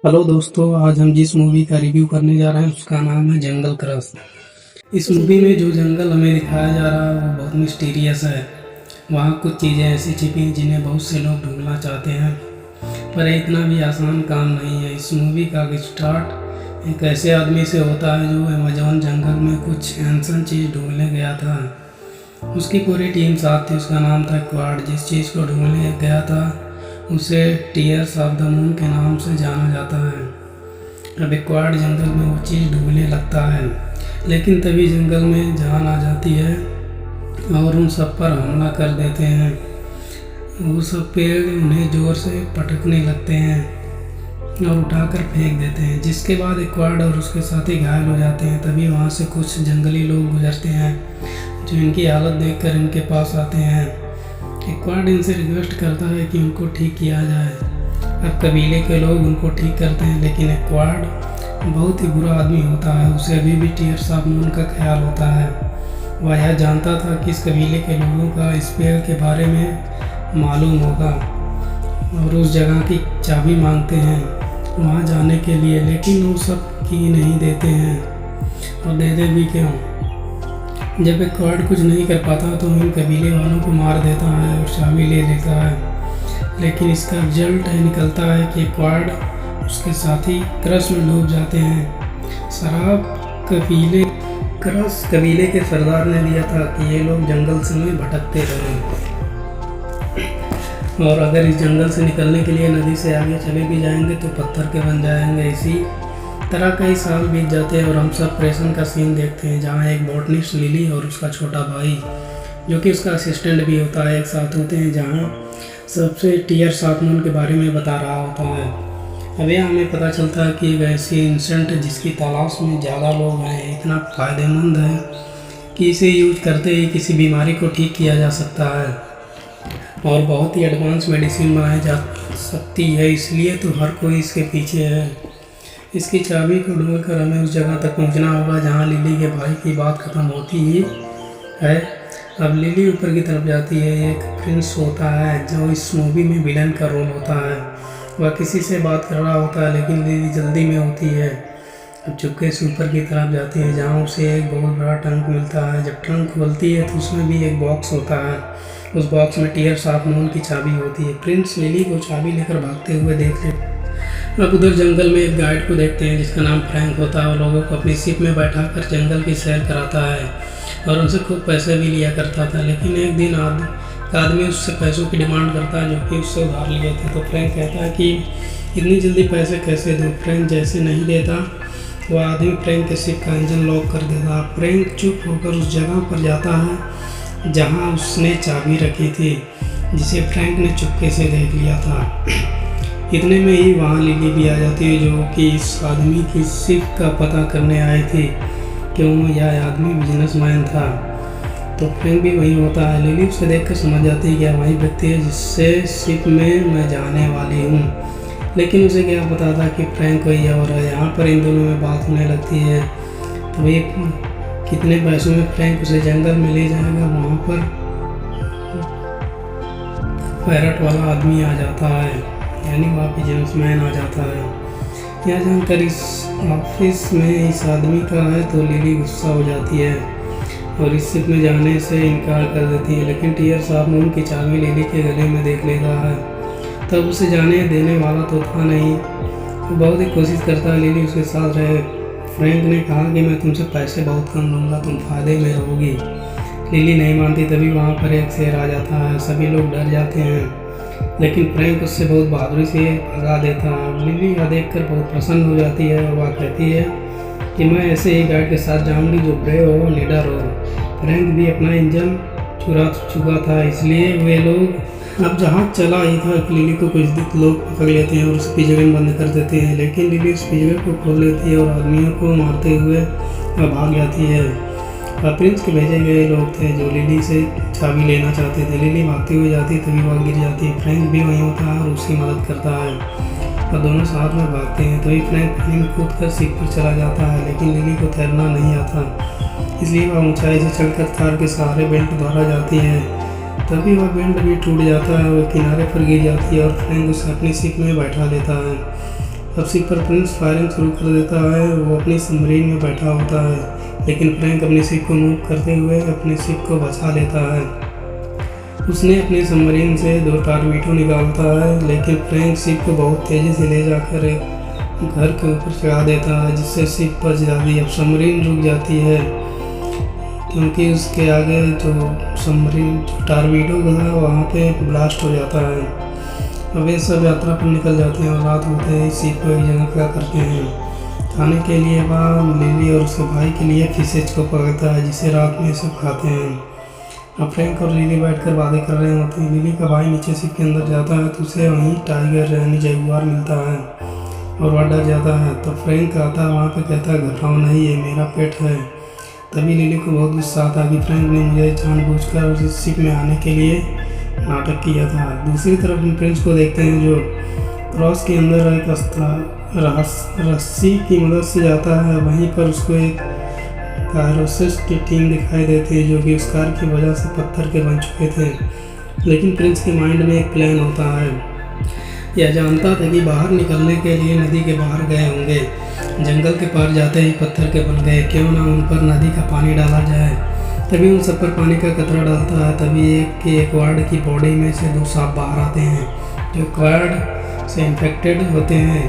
Hello दोस्तों, आज हम जिस मूवी का रिव्यू करने जा रहे हैं उसका नाम है जंगल क्रश। इस मूवी में जो जंगल हमें दिखाया जा रहा है वो बहुत मिस्टीरियस है। वहाँ कुछ चीज़ें ऐसी छिपी हैं जिन्हें बहुत से लोग ढूंढना चाहते हैं, पर इतना भी आसान काम नहीं है। इस मूवी का स्टार्ट एक ऐसे आदमी से होता है जो अमेजोन जंगल में कुछ एंसन चीज़ ढूंढने गया था। उसकी पूरी टीम साथ थी। उसका नाम था क्वाड। जिस चीज़ को ढूंढने गया था उसे टीयर्स ऑफ द मून के नाम से जाना जाता है। अब क्वाड जंगल में वो चीज़ ढूंढने लगता है, लेकिन तभी जंगल में जान आ जाती है और उन सब पर हमला कर देते हैं। वो सब पेड़ उन्हें ज़ोर से पटकने लगते हैं और उठाकर फेंक देते हैं, जिसके बाद क्वाड और उसके साथी घायल हो जाते हैं। तभी वहाँ से कुछ जंगली लोग गुजरते हैं जो इनकी हालत देखकर इनके पास आते हैं। क्वाड इनसे रिक्वेस्ट करता है कि उनको ठीक किया जाए। अब कबीले के लोग उनको ठीक करते हैं, लेकिन क्वाड बहुत ही बुरा आदमी होता है। उसे अभी भी टीयर्स ऑफ मून का ख्याल होता है। वह यह जानता था कि इस कबीले के लोगों का इस पेड़ के बारे में मालूम होगा और उस जगह की चाबी मांगते हैं वहाँ जाने के लिए, लेकिन वो सब की नहीं देते हैं। और देते भी क्यों? जब एक क्वाड कुछ नहीं कर पाता तो इन कबीले वालों को मार देता है और चाबी ले लेता है। लेकिन इसका रिजल्ट निकलता है कि क्वाड उसके साथी क्रश में डूब जाते हैं। शराब क्रश कबीले के सरदार ने दिया था कि ये लोग जंगल से में भटकते रहें और अगर इस जंगल से निकलने के लिए नदी से आगे चले भी जाएंगे तो पत्थर के बन जाएंगे। इसी तरह कई साल बीत जाते हैं और हम सब प्रेशन का सीन देखते हैं, जहाँ एक बॉटनिस्ट लिली और उसका छोटा भाई जो कि उसका असिस्टेंट भी होता है एक साथ होते हैं, जहाँ सबसे टीयर्स ऑफ मून के बारे में बता रहा होता है। अब यह हमें पता चलता है कि एक ऐसी इंसेंट जिसकी तलाश में ज़्यादा लोग हैं इतना फ़ायदेमंद है कि इसे यूज करते ही किसी बीमारी को ठीक किया जा सकता है और बहुत ही एडवांस मेडिसिन बनाई जा सकती है। इसलिए तो हर कोई इसके पीछे है। इसकी चाबी को ढूंढकर हमें उस जगह तक पहुंचना होगा जहां लिली के भाई की बात ख़त्म होती ही है। अब लिली ऊपर की तरफ जाती है। एक प्रिंस होता है जो इस मूवी में विलन का रोल होता है। वह किसी से बात कर रहा होता है, लेकिन लिली जल्दी में होती है। अब चुपके से ऊपर की तरफ जाती है जहाँ उसे एक बहुत बड़ा ट्रंक मिलता है। जब ट्रंक खोलती है तो उसमें भी एक बॉक्स होता है। उस बॉक्स में टीयर्स ऑफ मून की चाबी होती है। प्रिंस लिली को चाबी लेकर भागते हुए देख लेते। अब उधर जंगल में एक गाइड को देखते हैं जिसका नाम फ्रैंक होता है और लोगों को अपनी शिप में बैठाकर जंगल की सैर कराता है और उनसे खूब पैसे भी लिया करता था। लेकिन एक दिन आदमी उससे पैसों की डिमांड करता है जो कि उससे उधार लिए थे। तो फ्रैंक कहता है कि इतनी जल्दी पैसे कैसे दूँ। फ्रैंक जैसे नहीं देता वह आदमी फ्रैंक के शिप का इंजन लॉक कर देता। फ्रैंक चुप होकर उस जगह पर जाता है जहाँ उसने चाबी रखी थी, जिसे फ्रैंक ने चुपके से देख लिया था। इतने में ही वहाँ लिली भी आ जाती है जो कि इस आदमी की शिप का पता करने आई थी क्यों यह आदमी बिजनेसमैन था। तो फ्रैंक भी वही होता है। लिली उसे देखकर समझ जाती है कि यह वही व्यक्ति है जिससे शिप में मैं जाने वाली हूँ, लेकिन उसे क्या पता था कि फ्रैंक कोई और है। यहाँ पर इन दोनों में बात होने लगती है। तो ये कितने पैसों में फ्रैंक उसे जंगल में ले जाएगा। वहाँ पर पैरट वाला आदमी आ जाता है, यानी वहाँ बिजनेसमैन आ जाता है। यह जानकर इस ऑफिस में इस आदमी का है तो लिली गुस्सा हो जाती है और इस शिप में जाने से इनकार कर देती है। लेकिन टीयर्स ऑफ मून की चाबी लिली के गले में देख लेता है। तब उसे जाने देने वाला तो था नहीं। वो बहुत ही कोशिश करता है लिली उसके साथ रहे। फ्रैंक ने कहा कि मैं तुमसे पैसे बहुत कम लूँगा, तुम फायदे में रहोगी। लिली नहीं मानती। तभी वहाँ पर एक शेर आ जाता है। सभी लोग डर जाते हैं, लेकिन फ्रैंक उससे बहुत बहादुरी से भगा देता है। लिली यह देखकर बहुत प्रसन्न हो जाती है और वह कहती है कि मैं ऐसे ही गाइड के साथ जाऊंगी जो ब्रेव हो, लीडर हो। फ्रैंक भी अपना इंजन चुरा चुका था, इसलिए वे लोग अब जहाज चला ही था कि लिली को कुछ लोग पकड़ लेते हैं और उस पिंजरे में बंद कर देते हैं। लेकिन लिली उस पिंजरे को खोल लेती है और आदमियों को मारते हुए भाग जाती है। प्रिंस के भेजे गए लोग थे जो लिली से चाबी लेना चाहते थे। लिली भागती हुई जाती तभी वह गिर जाती है। फ्रैंक भी वहीं होता है और उसकी मदद करता है और दोनों साथ में भागते हैं। तभी फ्रैंक पानी में कूद कर शिप पर चला जाता है, लेकिन लिली को तैरना नहीं आता, इसलिए वह ऊंचाई से चढ़कर तार के सहारे बेल्ट द्वारा जाती है। तभी वह बेल्ट भी टूट जाता है और किनारे पर गिर जाती है और फ्रैंक उसे अपनी शिप में बैठा लेता है। अब शिप पर प्रिंस फायरिंग शुरू कर देता है। वो अपनी सबमरीन में बैठा होता है, लेकिन फ्रैंक अपनी शिप को मूव करते हुए अपनी शिप को बचा लेता है। उसने अपनी सबमरीन से 2 टारपीडो निकालता है, लेकिन फ्रैंक शिप को बहुत तेज़ी से ले जाकर एक घर के ऊपर चढ़ा देता है, जिससे शिप बच जाती है। अब सबमरीन रुक जाती है क्योंकि उसके आगे जो सबमरीन टारपीडो था वहाँ पे ब्लास्ट हो जाता है। अब ये सब यात्रा पर निकल जाते हैं और रात होते ही शिप को एक जगह क्या करते हैं खाने के लिए। वह लिली और उसके भाई के लिए फिशेज को पकड़ता है, जिसे रात में सब खाते हैं। अब फ्रैंक और लिली बैठकर बातें कर रहे होते हैं। लिली का भाई नीचे शिप के अंदर जाता है तो उसे वहीं टाइगर यानी जगुआर मिलता है और वह डर जाता है। तो फ्रैंक आता है वहाँ पे, कहता है घबराओ नहीं, ये मेरा पेट है। तभी लिली को बहुत गुस्सा आता कि फ्रैंक ने मुझे जानबूझकर उस शिप में आने के लिए नाटक किया था। दूसरी तरफ हम प्रिंस को देखते हैं जो क्रॉस के अंदर एक रस्सी की मदद से जाता है। वहीं पर उसको एक कायरोसिस की टीम दिखाई देती है जो कि उस कार की वजह से पत्थर के बन चुके थे। लेकिन प्रिंस के माइंड में एक प्लान होता है। यह जानता था कि बाहर निकलने के लिए नदी के बाहर गए होंगे। जंगल के पार जाते ही पत्थर के बन गए, क्यों ना उन पर नदी का पानी डाला जाए। तभी उन सब पर पानी का कतरा डालता है। तभी एक वार्ड की बॉडी में से 2 सांप बाहर आते हैं जो क्वाड से इन्फेक्टेड होते हैं,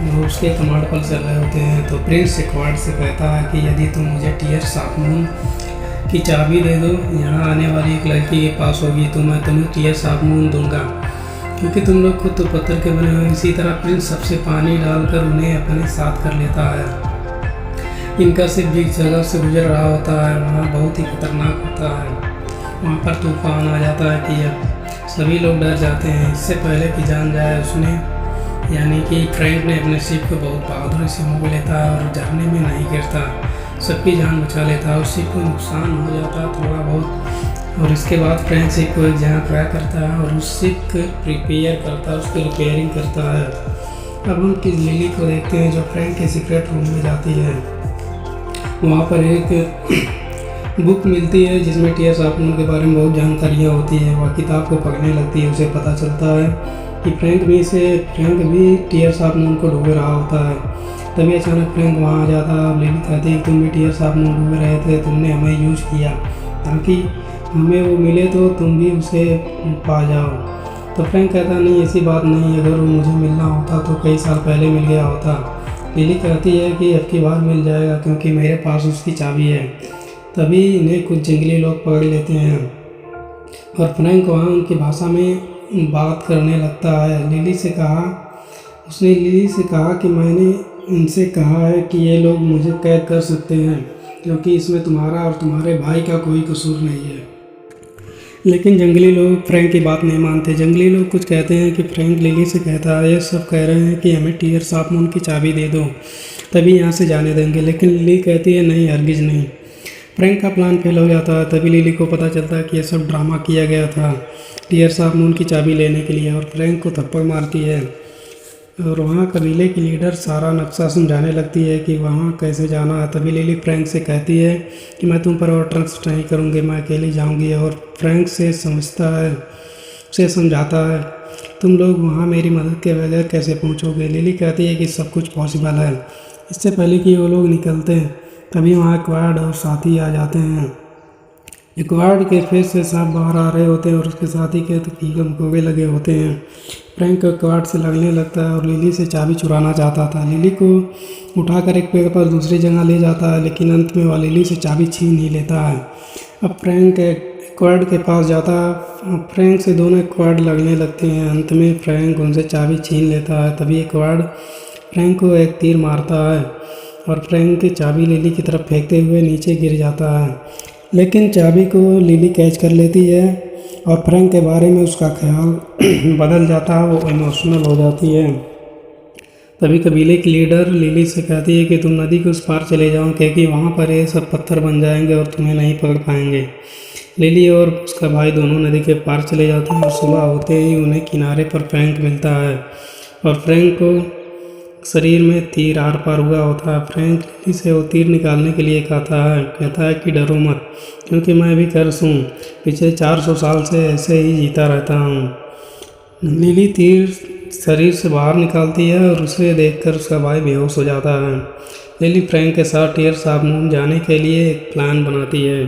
वो उसके कमांड पर चल रहे होते हैं। तो प्रिंस क्वाड से कहता है कि यदि तुम मुझे टीयर्स ऑफ मून की चाबी दे दो, यहाँ आने वाली एक लड़की के पास होगी, तो मैं तुम्हें टीयर्स ऑफ मून दूंगा, क्योंकि तुम लोग खुद तो पत्थर के बने हो। इसी तरह प्रिंस सबसे पानी डालकर उन्हें अपने साथ कर लेता है। इनका सिर्फ जिस जगह से गुजर रहा होता है वहाँ बहुत ही खतरनाक होता है। वहाँ पर तूफान आ जाता है कि अब सभी लोग डर जाते हैं। इससे पहले कि जान जाए उसने यानी कि फ्रैंक ने अपने शिप को बहुत बहादुरी से मोड़ लेता है और झरने में नहीं गिरता, सबकी जान बचा लेता है। और शिप को नुकसान हो जाता है थोड़ा बहुत, और इसके बाद फ्रैंक शिप को एक जगह खड़ा करता है और उस शिप को प्रिपेयर करता है, उसकी रिपेयरिंग करता है। अब हम किस लिली को देखते हैं जो फ्रैंक के सीक्रेट रूम में जाती है। वहाँ पर एक बुक मिलती है जिसमें टीयर्स ऑफ मून के बारे में बहुत जानकारियाँ होती है। वह किताब को पढ़ने लगती है, उसे पता चलता है कि फ्रैंक भी टीयर्स ऑफ मून को ढूंढ रहा होता है। तभी अचानक फ्रैंक वहाँ आ जाता है और लिली कहती है तुम भी टीयर्स ऑफ मून ढूंढ रहे थे, तुमने हमें यूज किया ताकि हमें वो मिले तो तुम भी उसे पा जाओ। तो फ्रैंक कहता नहीं, ऐसी बात नहीं, अगर वो मुझे मिलना होता तो कई साल पहले मिल गया होता। लिली कहती है कि अब की बार मिल जाएगा क्योंकि मेरे पास उसकी चाबी है। तभी इन्हें कुछ जंगली लोग पकड़ लेते हैं और फ्रैंक वहाँ उनकी भाषा में बात करने लगता है। उसने लिली से कहा कि मैंने इनसे कहा है कि ये लोग मुझे कैद कर सकते हैं क्योंकि इसमें तुम्हारा और तुम्हारे भाई का कोई कसूर नहीं है। लेकिन जंगली लोग फ्रैंक की बात नहीं मानते। जंगली लोग कुछ कहते हैं कि फ्रैंक लिली से कहता है, ये सब कह रहे हैं कि हमें टीयर्स ऑफ मून की चाबी दे दो तभी यहाँ से जाने देंगे। लेकिन लिली कहती है नहीं, हरगिज़ नहीं। फ्रैंक का प्लान फेल हो जाता है। तभी लिली को पता चलता है कि यह सब ड्रामा किया गया था टीयर्स ऑफ मून की चाबी लेने के लिए, और फ्रैंक को थप्पड़ मारती है। और वहाँ कबीले की लीडर सारा नक्शा समझाने लगती है कि वहाँ कैसे जाना है। तभी लिली फ्रैंक से कहती है कि मैं तुम पर और ट्रस्ट नहीं करूँगी, मैं अकेली जाऊँगी। और फ्रैंक से उसे समझाता है तुम लोग वहाँ मेरी मदद के बगैर कैसे पहुँचोगे। लिली कहती है कि सब कुछ पॉसिबल है। इससे पहले कि वो लोग निकलते हैं तभी वहाँ क्वाड और साथी आ जाते हैं। क्वाड के फेस से सांप बाहर आ रहे होते हैं और उसके साथी के तो कीगम कोवे लगे होते हैं। फ्रैंक क्वाड से लगने लगता है और लिली से चाबी चुराना चाहता था। लिली को उठाकर एक पेड़ पर दूसरी जगह ले जाता है, लेकिन अंत में वह लिली से चाबी छीन ही लेता है। अब फ्रैंक क्वाड के पास जाता है। फ्रैंक से दोनों क्वाड लगने लगते हैं। अंत में फ्रैंक उनसे चाबी छीन लेता है। तभी क्वाड फ्रैंक को एक तीर मारता है और फ्रैंक की चाबी लिली की तरफ फेंकते हुए नीचे गिर जाता है, लेकिन चाबी को लिली कैच कर लेती है और फ्रैंक के बारे में उसका ख्याल बदल जाता है, वो इमोशनल हो जाती है। तभी कबीले की लीडर लिली से कहती है कि तुम नदी के उस पार चले जाओ क्योंकि वहाँ पर ये सब पत्थर बन जाएंगे और तुम्हें नहीं पकड़ पाएंगे। लिली और उसका भाई दोनों नदी के पार चले जाते हैं और सुबह होते ही उन्हें किनारे पर फ्रैंक मिलता है और फ्रैंक को शरीर में तीर आर पार हुआ होता है। फ्रैंक लिली से वो तीर निकालने के लिए कहता है कि डरो मत क्योंकि मैं भी कर्स हूँ, पिछले 400 साल से ऐसे ही जीता रहता हूँ। लिली तीर शरीर से बाहर निकालती है और उसे देखकर उसका भाई बेहोश हो जाता है। लिली फ्रैंक के साथ टीयर्स ऑफ मून जाने के लिए एक प्लान बनाती है।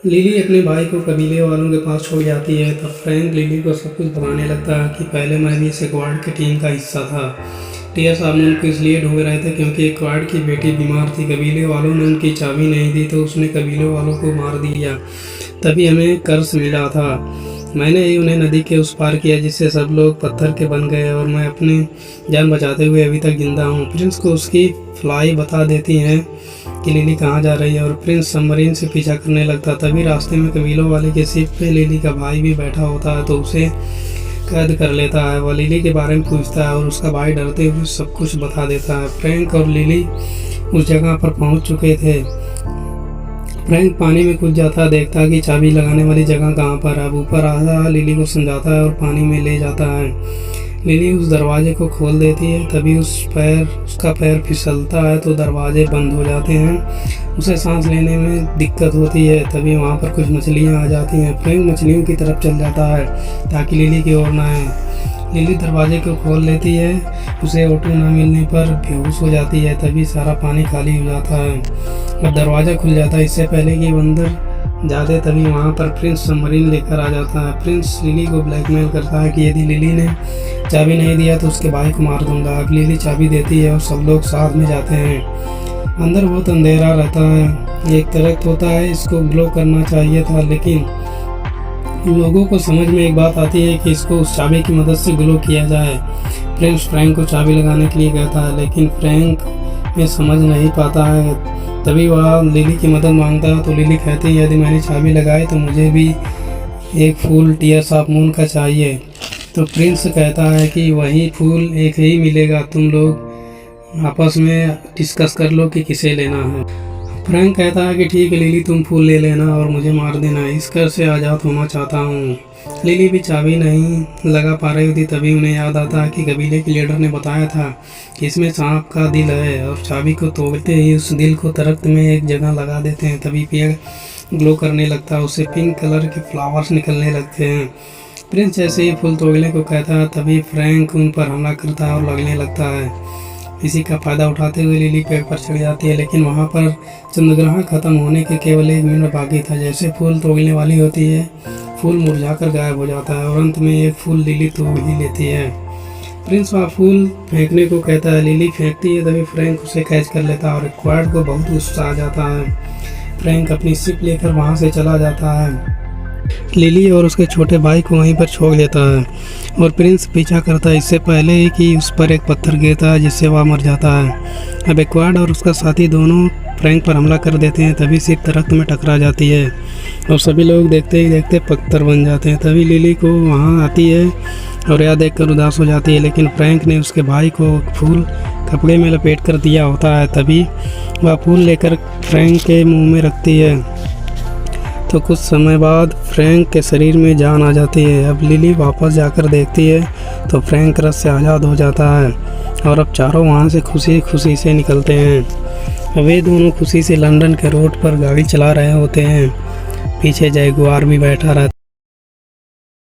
लिली अपने भाई को कबीले वालों के पास छोड़ जाती है। तब फ्रैंक लिली को सब कुछ बताने लगता है कि पहले मैं भी इस एक्वार्ड की टीम का हिस्सा था। टीयर्स ऑफ मून को इसलिए ढूंढ रहे थे क्योंकि एक्वार्ड की बेटी बीमार थी। कबीले वालों ने उनकी चाबी नहीं दी तो उसने कबीले वालों को मार दिया, तभी हमें कर्ज मिला था। मैंने ही उन्हें नदी के उस पार किया जिससे सब लोग पत्थर के बन गए और मैं अपनी जान बचाते हुए अभी तक जिंदा हूँ। प्रिंस को उसकी फ्लाई बता देती हैं कि लिली कहाँ जा रही है और प्रिंस सबमरीन से पीछा करने लगता। तभी रास्ते में कबीलों वाले के शिप पे लिली का भाई भी बैठा होता है तो उसे कैद कर लेता है। वह लिली के बारे में पूछता है और उसका भाई डरते हुए सब कुछ बता देता है। फ्रैंक और लिली उस जगह पर पहुंच चुके थे। फ्रैंक पानी में कूद जाता, देखता कि चाबी लगाने वाली जगह कहाँ पर है। अब ऊपर आता, लिली को समझाता है और पानी में ले जाता है। लिली उस दरवाजे को खोल देती है, तभी उसका पैर फिसलता है तो दरवाजे बंद हो जाते हैं। उसे सांस लेने में दिक्कत होती है, तभी वहाँ पर कुछ मछलियाँ आ जाती हैं। फ्रैंक मछलियों की तरफ चल जाता है ताकि लिली की ओर न आए। लिली दरवाजे को खोल लेती है, उसे ऑटो न मिलने पर बेहोश हो जाती है। तभी सारा पानी खाली हो जाता है और दरवाज़ा खुल जाता है। इससे पहले कि वो अंदर जाते तभी वहाँ पर प्रिंस सबमरीन लेकर आ जाता है। प्रिंस लिली को ब्लैकमेल करता है कि यदि लिली ने चाबी नहीं दिया तो उसके भाई को मार दूंगा। अब लिली चाबी देती है और सब लोग साथ में जाते हैं। अंदर बहुत अंधेरा रहता है, एक दरख्त होता है, इसको ग्लो करना चाहिए था, लेकिन लोगों को समझ में एक बात आती है कि इसको उस चाबी की मदद से ग्लो किया जाए। प्रिंस फ्रैंक को चाबी लगाने के लिए कहता है, लेकिन फ्रैंक में समझ नहीं पाता है। तभी वह लिली की मदद मांगता है तो लिली कहती है, यदि मैंने चाबी लगाई तो मुझे भी एक फूल टीयर्स ऑफ मून का चाहिए। तो प्रिंस कहता है कि वही फूल एक ही मिलेगा, तुम लोग आपस में डिस्कस कर लो कि किसे लेना है। फ्रैंक कहता है कि ठीक है लिली, तुम फूल ले लेना और मुझे मार देना, इस घर से आज़ाद होना चाहता हूँ। लिली भी चाबी नहीं लगा पा रही थी, तभी उन्हें याद आता है कि कबीले के लीडर ने बताया था कि इसमें सांप का दिल है और चाबी को तोड़ते ही उस दिल को दरख्त में एक जगह लगा देते हैं। तभी पेड़ ग्लो करने लगता है, उससे पिंक कलर के फ्लावर्स निकलने लगते हैं। प्रिंस जैसे ही फूल तोड़ने को कहता है तभी फ्रैंक उन पर हमला करता है और लगने लगता है। इसी का फ़ायदा उठाते हुए लिली पेड़ पर चढ़ जाती है, लेकिन वहाँ पर चंद्रग्रहण खत्म होने के केवल 1 मिनट बाकी था। जैसे फूल तोड़ने वाली होती है, फूल मुरझाकर गायब हो जाता है और अंत में एक फूल लिली तोड़ ही लेती है। प्रिंस वह फूल फेंकने को कहता है, लिली फेंकती है, तभी फ्रैंक उसे कैच कर लेता है और एक्वार्ड को बहुत गुस्सा आ जाता है। फ्रैंक अपनी शिप लेकर वहाँ से चला जाता है। लिली और उसके छोटे भाई को वहीं पर छोड़ देता है और प्रिंस पीछा करता है, इससे पहले ही कि उस पर एक पत्थर गिरता है जिससे वह मर जाता है। अब एक्वार्ड और उसका साथी दोनों फ्रैंक पर हमला कर देते हैं, तभी सिर्फ दरख्त में टकरा जाती है और सभी लोग देखते ही देखते पत्थर बन जाते हैं। तभी लिली को वहाँ आती है और यह देखकर उदास हो जाती है, लेकिन फ्रैंक ने उसके भाई को फूल कपड़े में लपेट कर दिया होता है। तभी वह फूल लेकर फ्रैंक के मुंह में रखती है तो कुछ समय बाद फ्रैंक के शरीर में जान आ जाती है। अब लिली वापस जाकर देखती है तो फ्रैंक रस से आज़ाद हो जाता है और अब चारों वहाँ से खुशी खुशी से निकलते हैं। वे दोनों खुशी से लंदन के रोड पर गाड़ी चला रहे होते हैं, पीछे जैगुआर भी बैठा रहता है।